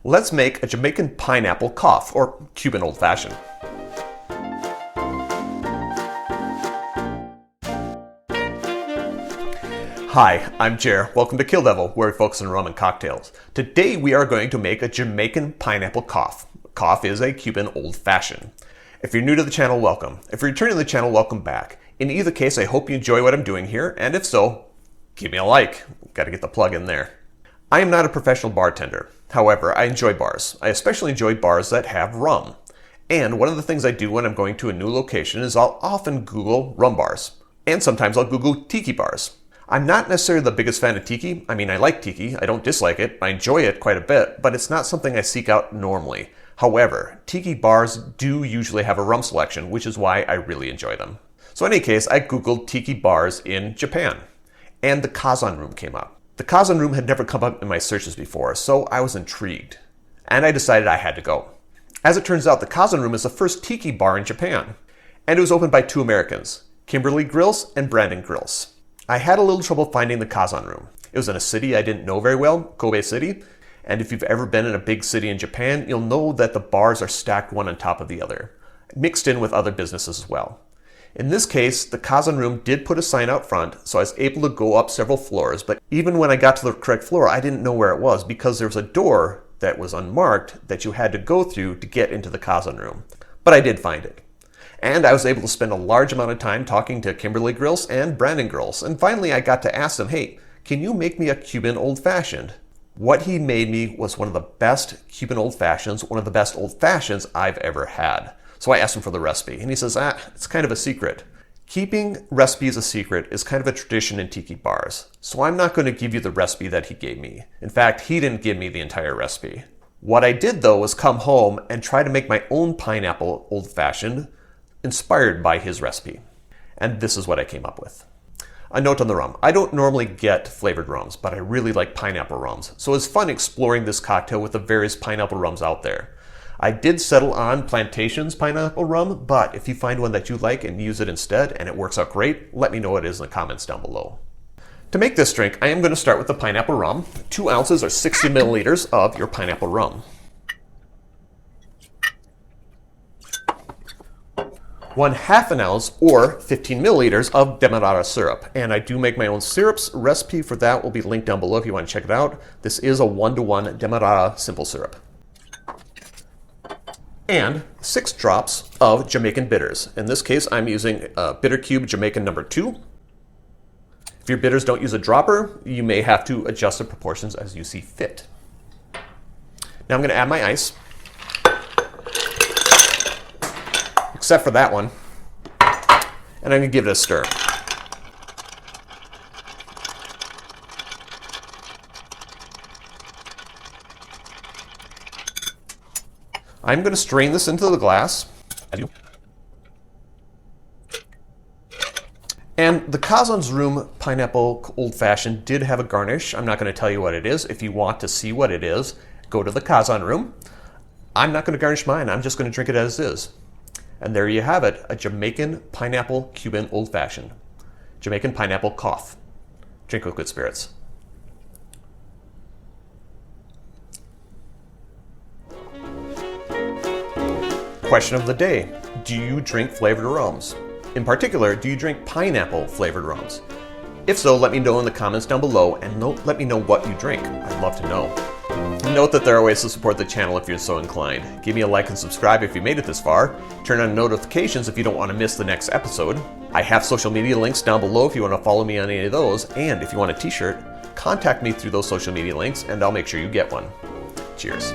Let's make a Jamaican pineapple cough, or Cuban old fashioned. Hi, I'm Jer. Welcome to Kill-Divill, where we focus on rum and cocktails. Today we are going to make a Jamaican pineapple cough. Cough is a Cuban old fashioned. If you're new to the channel, welcome. If you're returning to the channel, welcome back. In either case, I hope you enjoy what I'm doing here, and if so, give me a like. Got to get the plug in there. I am not a professional bartender. However, I enjoy bars. I especially enjoy bars that have rum. And one of the things I do when I'm going to a new location is I'll often Google rum bars. And sometimes I'll Google tiki bars. I'm not necessarily the biggest fan of tiki. I mean, I like tiki. I don't dislike it. I enjoy it quite a bit, but it's not something I seek out normally. However, tiki bars do usually have a rum selection, which is why I really enjoy them. So in any case, I Googled tiki bars in Japan, and the Kazan Room came up. The Kazan Room had never come up in my searches before, so I was intrigued, and I decided I had to go. As it turns out, the Kazan Room is the first tiki bar in Japan, and it was opened by two Americans, Kimberly Grills and Brandon Grills. I had a little trouble finding the Kazan Room. It was in a city I didn't know very well, Kobe City, and if you've ever been in a big city in Japan, you'll know that the bars are stacked one on top of the other, mixed in with other businesses as well. In this case, the Kazan Room did put a sign out front, so I was able to go up several floors, but even when I got to the correct floor, I didn't know where it was because there was a door that was unmarked that you had to go through to get into the Kazan Room. But I did find it. And I was able to spend a large amount of time talking to Kimberly Grills and Brandon Grills. And finally, I got to ask them, hey, can you make me a Cuban old fashioned? What he made me was one of the best Cuban old fashions, one of the best old fashions I've ever had. So I asked him for the recipe, and he says, it's kind of a secret. Keeping recipes a secret is kind of a tradition in tiki bars. So I'm not going to give you the recipe that he gave me. In fact, he didn't give me the entire recipe. What I did, though, was come home and try to make my own pineapple old fashioned, inspired by his recipe. And this is what I came up with. A note on the rum. I don't normally get flavored rums, but I really like pineapple rums. So it's fun exploring this cocktail with the various pineapple rums out there. I did settle on Plantation's pineapple rum, but if you find one that you like and use it instead and it works out great, let me know what it is in the comments down below. To make this drink, I am going to start with the pineapple rum. 2 ounces or 60 milliliters of your pineapple rum. 1/2 an ounce or 15 milliliters of demerara syrup. And I do make my own syrups. Recipe for that will be linked down below if you want to check it out. This is a 1-to-1 demerara simple syrup. And 6 drops of Jamaican bitters. In this case, I'm using Bitter Cube Jamaican number 2. If your bitters don't use a dropper, you may have to adjust the proportions as you see fit. Now I'm going to add my ice. Except for that one. And I'm going to give it a stir. I'm going to strain this into the glass. And the Kazan Room Pineapple Old Fashioned did have a garnish. I'm not going to tell you what it is. If you want to see what it is, go to the Kazan Room. I'm not going to garnish mine. I'm just going to drink it as is. And there you have it, a Jamaican Pineapple Cuban Old Fashioned. Jamaican Pineapple Cough. Drink with good spirits. Question of the day. Do you drink flavored rums? In particular, do you drink pineapple flavored rums? If so, let me know in the comments down below and let me know what you drink. I'd love to know. Note that there are ways to support the channel if you're so inclined. Give me a like and subscribe if you made it this far. Turn on notifications if you don't want to miss the next episode. I have social media links down below if you want to follow me on any of those. And if you want a t-shirt, contact me through those social media links and I'll make sure you get one. Cheers.